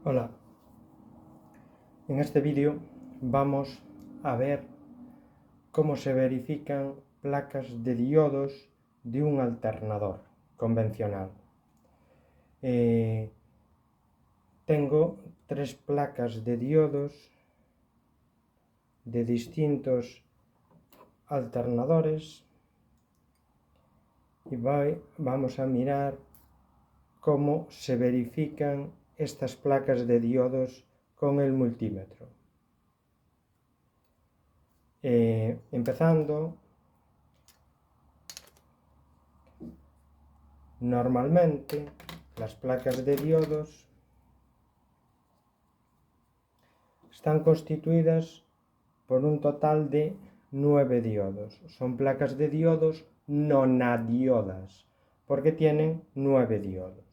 Hola, en este vídeo vamos a ver cómo se verifican placas de diodos de un alternador convencional. Tengo tres placas de diodos de distintos alternadores y vamos a mirar cómo se verifican estas placas de diodos con el multímetro. Empezando, normalmente las placas de diodos están constituidas por un total de 9 diodos. Son placas de diodos nonadiodas porque tienen 9 diodos.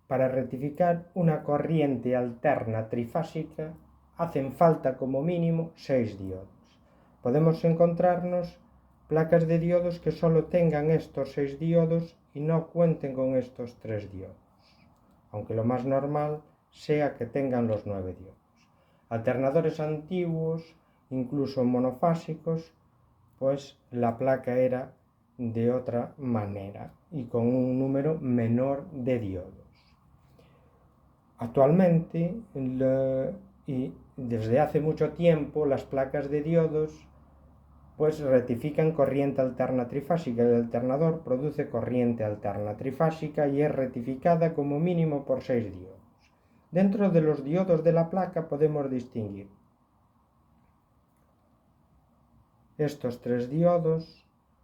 Para rectificar una corriente alterna trifásica hacen falta como mínimo 6 diodos. Podemos encontrarnos placas de diodos que solo tengan estos 6 diodos y no cuenten con estos 3 diodos, aunque lo más normal sea que tengan los 9 diodos. Alternadores antiguos, incluso monofásicos, pues la placa era de otra manera y con un número menor de diodos. Actualmente y desde hace mucho tiempo las placas de diodos pues rectifican corriente alterna trifásica. El alternador produce corriente alterna trifásica y es rectificada como mínimo por 6 diodos. Dentro de los diodos de la placa podemos distinguir estos 3 diodos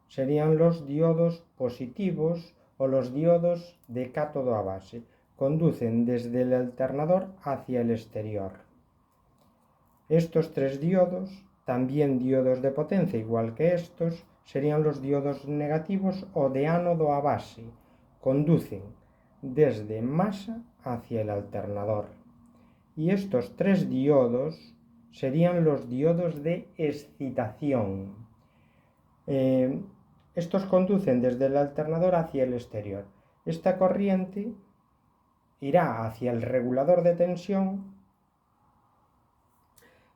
serían los diodos positivos o los diodos de cátodo a base. Conducen desde el alternador hacia el exterior. Estos 3 diodos, también diodos de potencia igual que estos, serían los diodos negativos o de ánodo a base. Conducen desde masa hacia el alternador. Y estos 3 diodos serían los diodos de excitación. Estos conducen desde el alternador hacia el exterior. Esta corriente irá hacia el regulador de tensión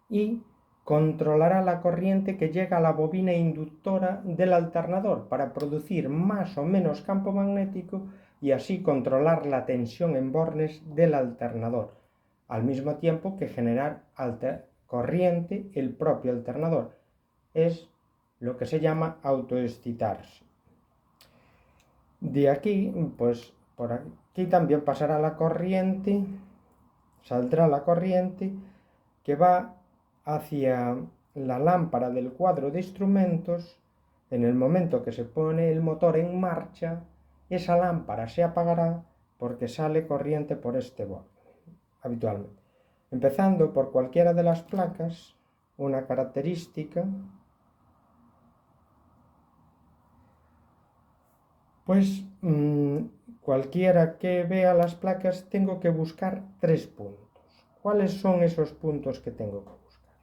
y controlará la corriente que llega a la bobina inductora del alternador para producir más o menos campo magnético y así controlar la tensión en bornes del alternador, al mismo tiempo que generar corriente el propio alternador. Es lo que se llama autoexcitarse. De aquí, pues por aquí también pasará la corriente, saldrá la corriente que va hacia la lámpara del cuadro de instrumentos. En el momento que se pone el motor en marcha, esa lámpara se apagará porque sale corriente por este borde, habitualmente. Empezando por cualquiera de las placas, una característica, pues cualquiera que vea las placas tengo que buscar 3 puntos. ¿Cuáles son esos puntos que tengo que buscar?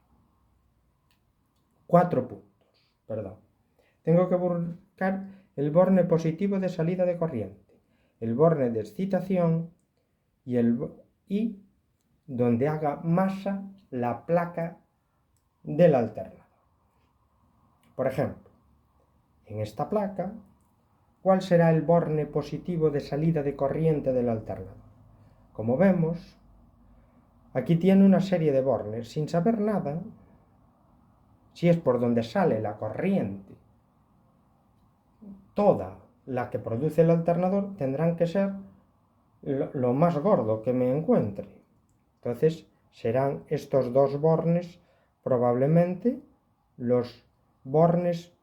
4 puntos, perdón. Tengo que buscar el borne positivo de salida de corriente, el borne de excitación y donde haga masa la placa del alternador. Por ejemplo, en esta placa, ¿cuál será el borne positivo de salida de corriente del alternador? Como vemos, aquí tiene una serie de bornes. Sin saber nada, si es por donde sale la corriente, toda la que produce el alternador tendrán que ser lo más gordo que me encuentre. Entonces serán estos 2 bornes probablemente los bornes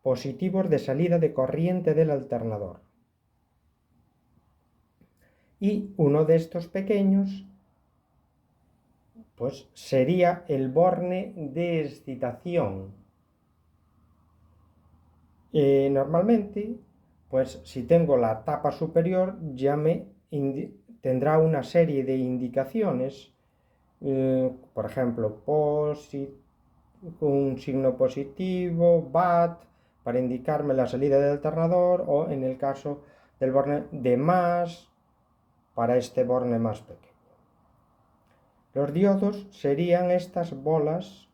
positivos de salida de corriente del alternador. Y uno de estos pequeños pues sería el borne de excitación. Normalmente, pues si tengo la tapa superior ya tendrá una serie de indicaciones, por ejemplo, un signo positivo, BAT, para indicarme la salida del alternador, o en el caso del borne de más, para este borne más pequeño. Los diodos serían estas bolas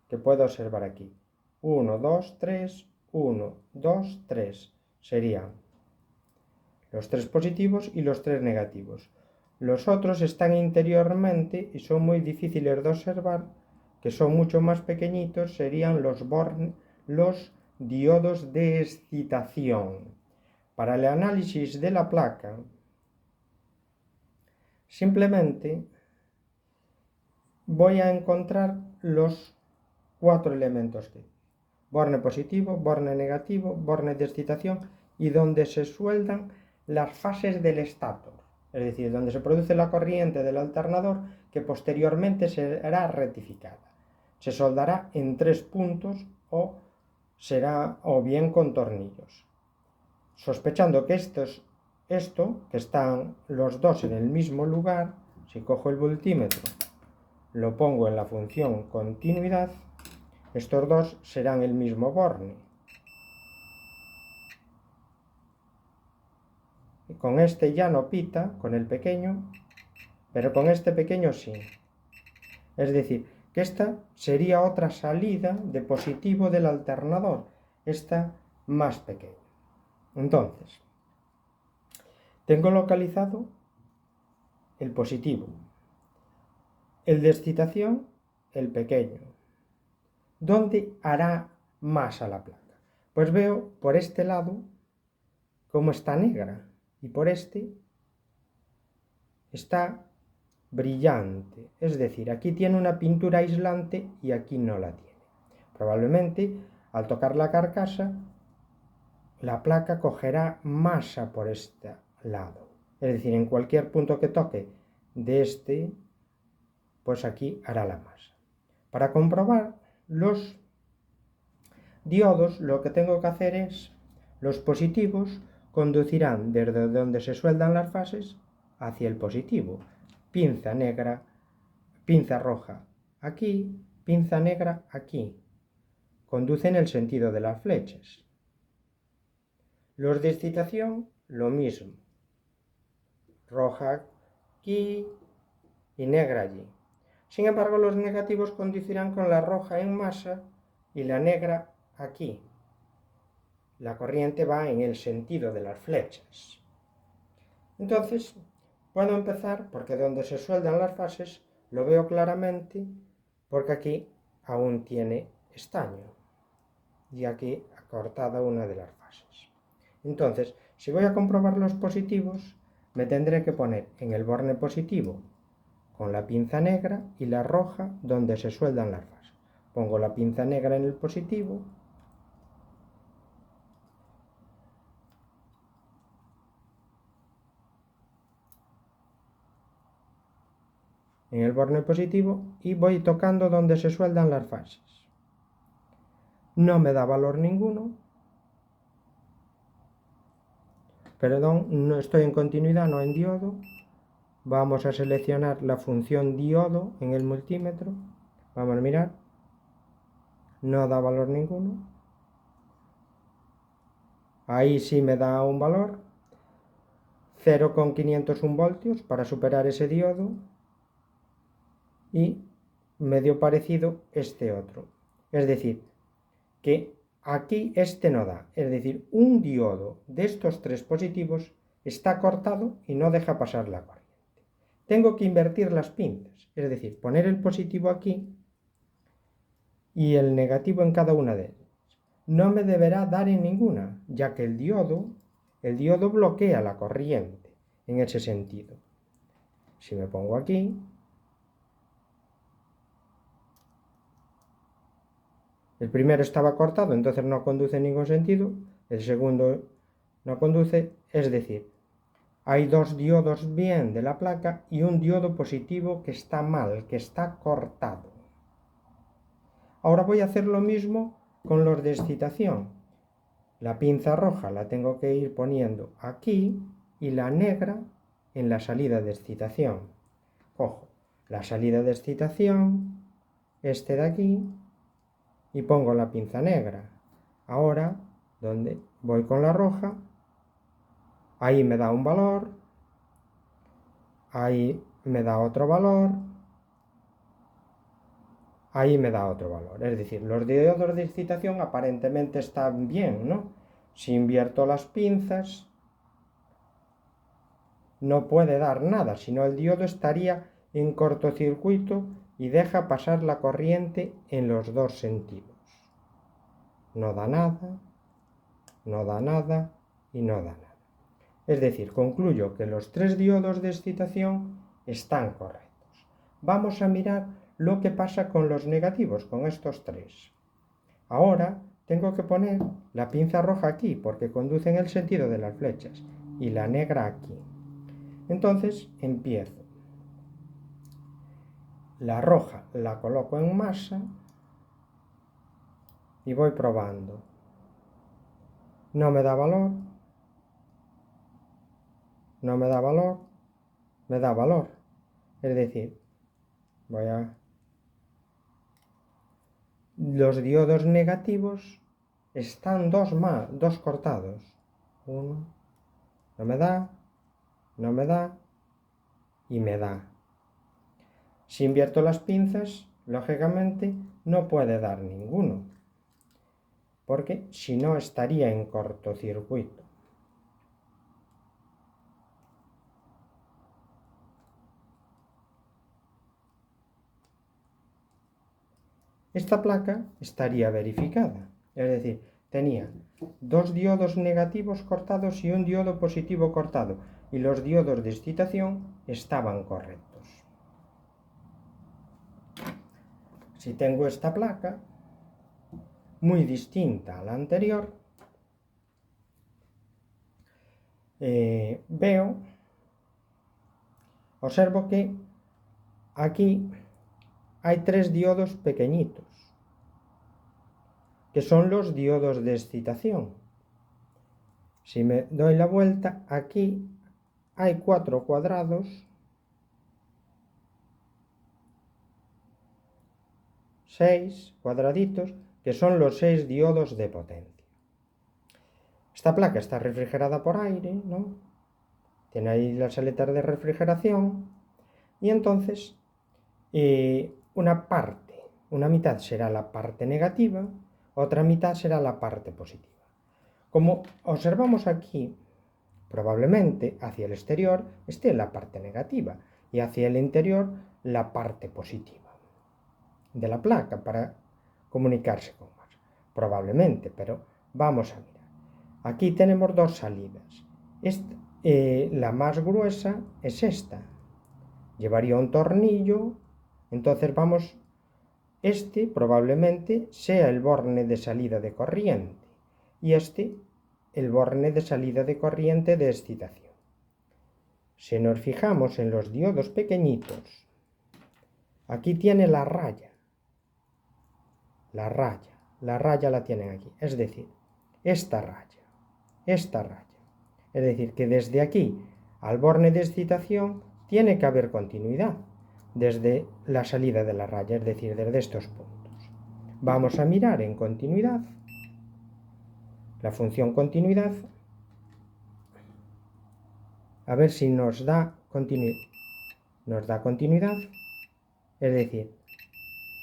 que puedo observar aquí. 1, 2, 3, 1, 2, 3. Serían los 3 positivos y los 3 negativos. Los otros están interiormente y son muy difíciles de observar, que son mucho más pequeñitos, serían los diodos de excitación. Para el análisis de la placa, simplemente voy a encontrar los 4 elementos que borne positivo, borne negativo, borne de excitación y donde se sueldan las fases del estator, es decir, donde se produce la corriente del alternador que posteriormente será rectificada. Se soldará en 3 puntos o bien con tornillos. Sospechando que que están los dos en el mismo lugar, si cojo el voltímetro, lo pongo en la función continuidad, estos dos serán el mismo borne. Con este ya no pita, con el pequeño, pero con este pequeño sí. Es decir, que esta sería otra salida de positivo del alternador, esta más pequeña. Entonces, tengo localizado el positivo, el de excitación, el pequeño. ¿Dónde hará más a la placa? Pues veo por este lado cómo está negra y por este está brillante. Es decir, aquí tiene una pintura aislante y aquí no la tiene. Probablemente al tocar la carcasa la placa cogerá masa por este lado. Es decir, en cualquier punto que toque de este, pues aquí hará la masa. Para comprobar los diodos, lo que tengo que hacer es, los positivos conducirán desde donde se sueldan las fases hacia el positivo. Pinza negra, pinza roja aquí, pinza negra aquí. Conduce en el sentido de las flechas. Los de excitación, lo mismo. Roja aquí y negra allí. Sin embargo, los negativos conducirán con la roja en masa y la negra aquí. La corriente va en el sentido de las flechas. Entonces, puedo empezar, porque donde se sueldan las fases lo veo claramente, porque aquí aún tiene estaño y aquí ha cortado una de las fases. Entonces, si voy a comprobar los positivos, me tendré que poner en el borne positivo con la pinza negra y la roja donde se sueldan las fases. Pongo la pinza negra en el positivo, en el borne positivo y voy tocando donde se sueldan las fases. No me da valor ninguno. Perdón, no estoy en continuidad, no en diodo. Vamos a seleccionar la función diodo en el multímetro. Vamos a mirar. No da valor ninguno. Ahí sí me da un valor. 0,501 voltios para superar ese diodo. Y medio parecido este otro. Es decir, que aquí este no da. Es decir, un diodo de estos 3 positivos está cortado y no deja pasar la corriente. Tengo que invertir las pinzas, es decir, poner el positivo aquí y el negativo en cada una de ellas. No me deberá dar en ninguna, ya que el diodo bloquea la corriente en ese sentido. Si me pongo aquí, el primero estaba cortado, entonces no conduce en ningún sentido, el segundo no conduce, es decir, hay 2 diodos bien de la placa y un diodo positivo que está mal, que está cortado. Ahora voy a hacer lo mismo con los de excitación. La pinza roja la tengo que ir poniendo aquí y la negra en la salida de excitación. Cojo la salida de excitación, este de aquí, y pongo la pinza negra. Ahora, donde voy con la roja, ahí me da un valor, ahí me da otro valor, ahí me da otro valor. Es decir, los diodos de excitación aparentemente están bien, ¿no? Si invierto las pinzas, no puede dar nada, sino el diodo estaría en cortocircuito y deja pasar la corriente en los dos sentidos. No da nada, no da nada y no da nada. Es decir, concluyo que los tres diodos de excitación están correctos. Vamos a mirar lo que pasa con los negativos, con estos tres. Ahora tengo que poner la pinza roja aquí porque conduce en el sentido de las flechas y la negra aquí. Entonces empiezo. La roja la coloco en masa y voy probando. No me da valor, no me da valor, me da valor. Es decir, los diodos negativos están dos cortados. Uno, no me da, no me da y me da. Si invierto las pinzas, lógicamente no puede dar ninguno, porque si no estaría en cortocircuito. Esta placa estaría verificada, es decir, tenía dos diodos negativos cortados y un diodo positivo cortado, y los diodos de excitación estaban correctos. Si tengo esta placa, muy distinta a la anterior, observo que aquí hay tres diodos pequeñitos, que son los diodos de excitación. Si me doy la vuelta, aquí hay 4 cuadrados, 6 cuadraditos, que son los 6 diodos de potencia. Esta placa está refrigerada por aire, ¿no? Tiene ahí las aletas de refrigeración, y entonces una mitad será la parte negativa, otra mitad será la parte positiva. Como observamos aquí, probablemente hacia el exterior esté la parte negativa y hacia el interior la parte positiva de la placa para comunicarse con más. Probablemente, pero vamos a mirar. Aquí tenemos dos salidas. La más gruesa es esta. Llevaría un tornillo, entonces este probablemente sea el borne de salida de corriente y este el borne de salida de corriente de excitación. Si nos fijamos en los diodos pequeñitos, aquí tiene la raya la tienen aquí, es decir, esta raya. Es decir, que desde aquí al borne de excitación tiene que haber continuidad desde la salida de la raya, es decir, desde estos puntos. Vamos a mirar en continuidad, la función continuidad, a ver si nos da continuidad. Nos da continuidad, es decir,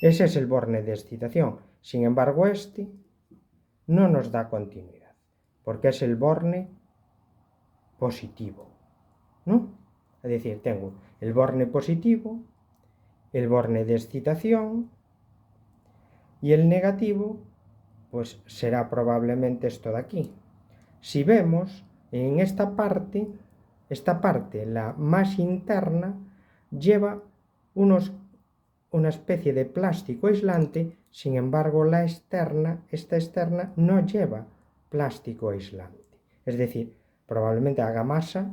ese es el borne de excitación. Sin embargo, este no nos da continuidad, porque es el borne positivo, ¿no? Es decir, tengo el borne positivo, el borne de excitación, y el negativo, pues será probablemente esto de aquí. Si vemos, en esta parte, la más interna, lleva una especie de plástico aislante, sin embargo esta externa no lleva plástico aislante. Es decir, probablemente haga masa,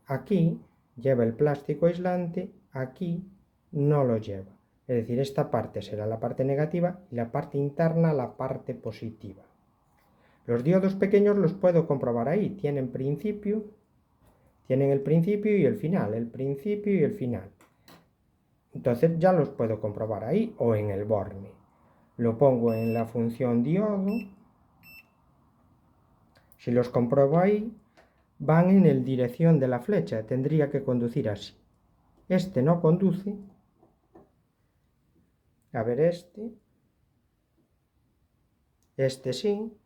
aquí lleva el plástico aislante, aquí no lo lleva. Es decir, esta parte será la parte negativa y la parte interna la parte positiva. Los diodos pequeños los puedo comprobar ahí, tienen el principio y el final, Entonces ya los puedo comprobar ahí o en el borne. Lo pongo en la función diodo. Si los compruebo ahí, van en la dirección de la flecha, tendría que conducir así. Este no conduce, a ver este sí,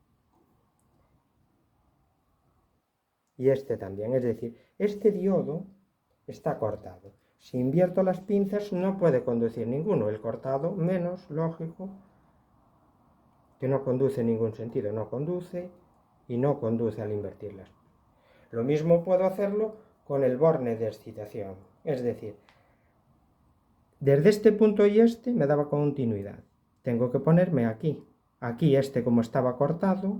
y este también. Es decir, este diodo está cortado. Si invierto las pinzas no puede conducir ninguno. El cortado menos, lógico, que no conduce en ningún sentido. No conduce y no conduce al invertirlas. Lo mismo puedo hacerlo con el borne de excitación. Es decir, desde este punto y este me daba continuidad. Tengo que ponerme aquí. Aquí este, como estaba cortado,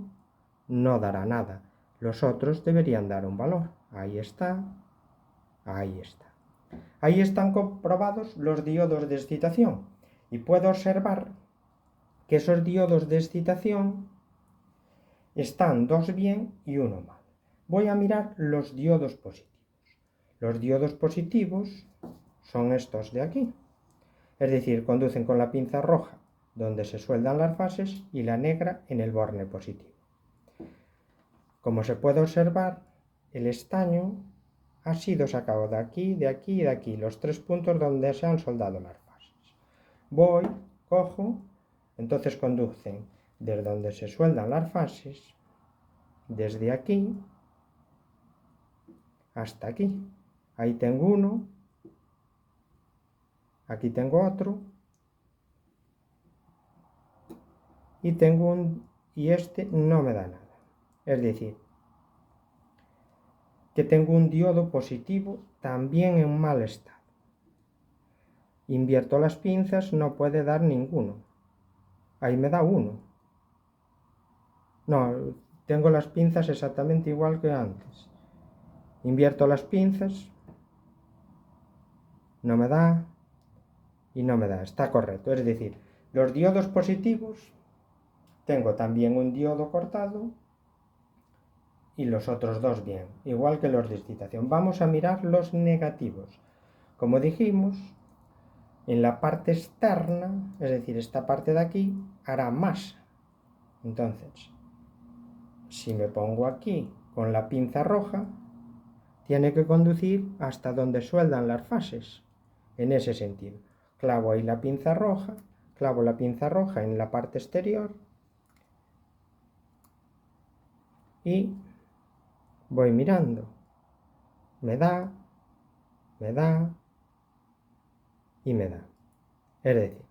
no dará nada. Los otros deberían dar un valor. Ahí está. Ahí está. Ahí están comprobados los diodos de excitación. Y puedo observar que esos diodos de excitación están dos bien y uno mal. Voy a mirar los diodos positivos. Los diodos positivos son estos de aquí. Es decir, conducen con la pinza roja donde se sueldan las fases y la negra en el borne positivo. Como se puede observar, el estaño ha sido sacado de aquí, de aquí y de aquí, los tres puntos donde se han soldado las fases. Voy, cojo, entonces conducen desde donde se sueldan las fases, desde aquí hasta aquí. Ahí tengo uno, aquí tengo otro, y tengo y este no me da nada. Es decir, que tengo un diodo positivo también en mal estado. Invierto las pinzas, no puede dar ninguno. Ahí me da uno. No, tengo las pinzas exactamente igual que antes. Invierto las pinzas, no me da y no me da. Está correcto. Es decir, los diodos positivos, tengo también un diodo cortado y los otros dos bien, igual que los de excitación. Vamos a mirar los negativos. Como dijimos, en la parte externa, es decir, esta parte de aquí, hará masa. Entonces, si me pongo aquí con la pinza roja, tiene que conducir hasta donde sueldan las fases, en ese sentido. Clavo ahí la pinza roja, clavo la pinza roja en la parte exterior y voy mirando. Me da y me da. Es decir,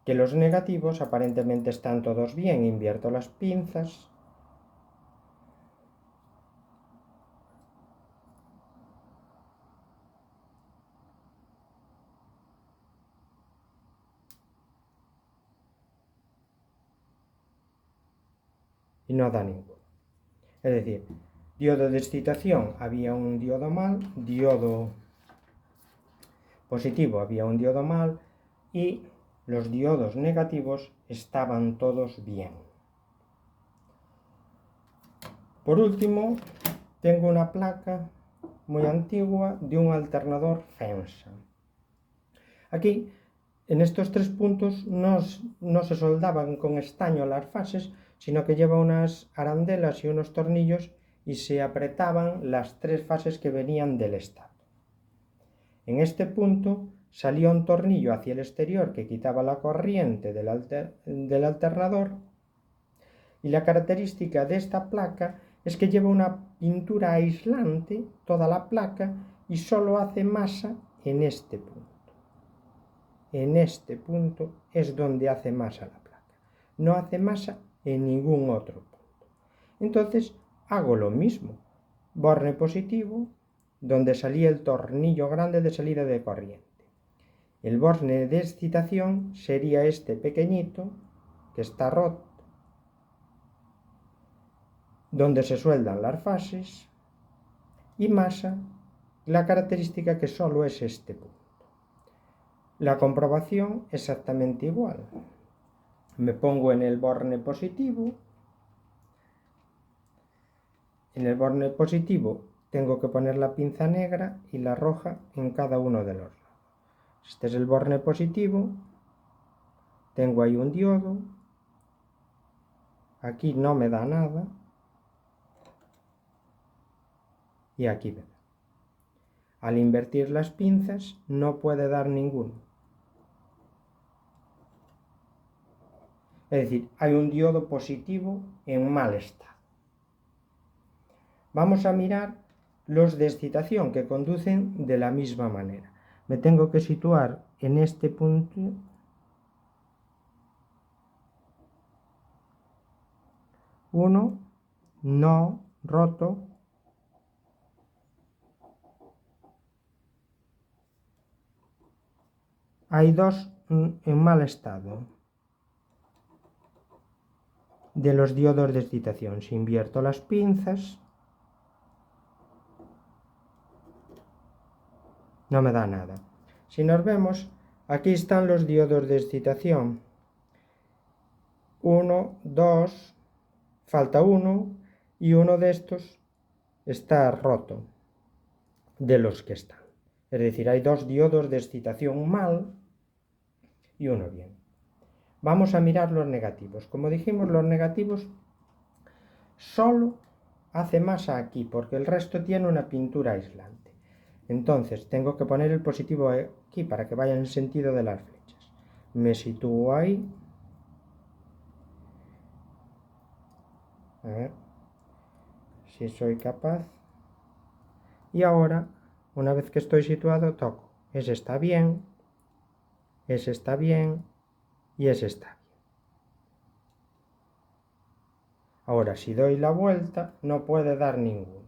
que los negativos aparentemente están todos bien. Invierto las pinzas y no da ninguno. Es decir, diodo de excitación había un diodo mal, diodo positivo había un diodo mal y los diodos negativos estaban todos bien. Por último, tengo una placa muy antigua de un alternador FEMSA. Aquí, en estos tres puntos, no se soldaban con estaño las fases, sino que lleva unas arandelas y unos tornillos y se apretaban las tres fases que venían del estado. En este punto salía un tornillo hacia el exterior que quitaba la corriente del alternador, y la característica de esta placa es que lleva una pintura aislante toda la placa y solo hace masa en este punto. En este punto es donde hace masa la placa. No hace masa en ningún otro punto. Entonces hago lo mismo. Borne positivo, donde salía el tornillo grande de salida de corriente. El borne de excitación sería este pequeñito, que está roto, donde se sueldan las fases, y masa, la característica que solo es este punto. La comprobación exactamente igual. Me pongo en el borne positivo. En el borne positivo tengo que poner la pinza negra y la roja en cada uno de los lados. Este es el borne positivo. Tengo ahí un diodo. Aquí no me da nada. y aquí me da. Al invertir las pinzas no puede dar ninguno. Es decir, hay un diodo positivo en mal estado. Vamos a mirar los de excitación que conducen de la misma manera. Me tengo que situar en este punto. Uno, no roto. Hay dos en mal estado de los diodos de excitación. Si invierto las pinzas, no me da nada. Si nos vemos, aquí están los diodos de excitación. 1, 2, falta uno y uno de estos está roto de los que están. Es decir, hay dos diodos de excitación mal y uno bien. Vamos a mirar los negativos. Como dijimos, los negativos solo hace masa aquí porque el resto tiene una pintura aislante. Entonces tengo que poner el positivo aquí para que vaya en el sentido de las flechas. Me sitúo ahí. A ver si soy capaz. Y ahora, una vez que estoy situado, toco. Ese está bien, ese está bien y ese está bien. Ahora, si doy la vuelta, no puede dar ninguno.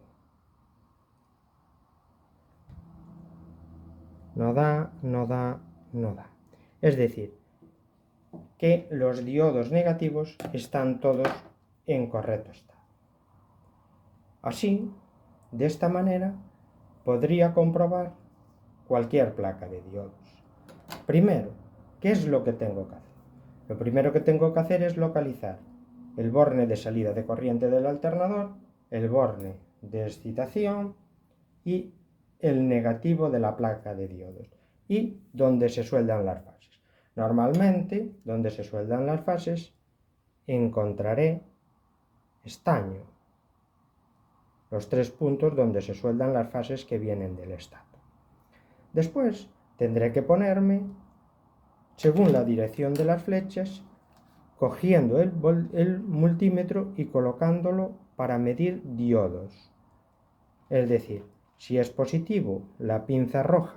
No da, no da, no da. Es decir, que los diodos negativos están todos en correcto estado. Así, de esta manera, podría comprobar cualquier placa de diodos. Primero, ¿qué es lo que tengo que hacer? Lo primero que tengo que hacer es localizar el borne de salida de corriente del alternador, el borne de excitación y el negativo de la placa de diodos y donde se sueldan las fases. Normalmente, donde se sueldan las fases, encontraré estaño, los 3 puntos donde se sueldan las fases que vienen del estato. Después tendré que ponerme, según la dirección de las flechas, cogiendo el multímetro y colocándolo para medir diodos. Es decir, si es positivo, la pinza roja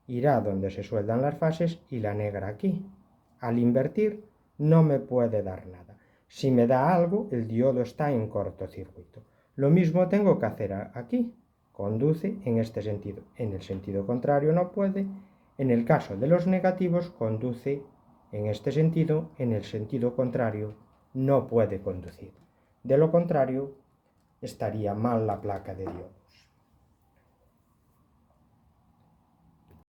irá donde se sueldan las fases y la negra aquí. Al invertir no me puede dar nada. Si me da algo, el diodo está en cortocircuito. Lo mismo tengo que hacer aquí. Conduce en este sentido. En el sentido contrario no puede. En el caso de los negativos, conduce en este sentido. En el sentido contrario no puede conducir. De lo contrario, estaría mal la placa de diodo.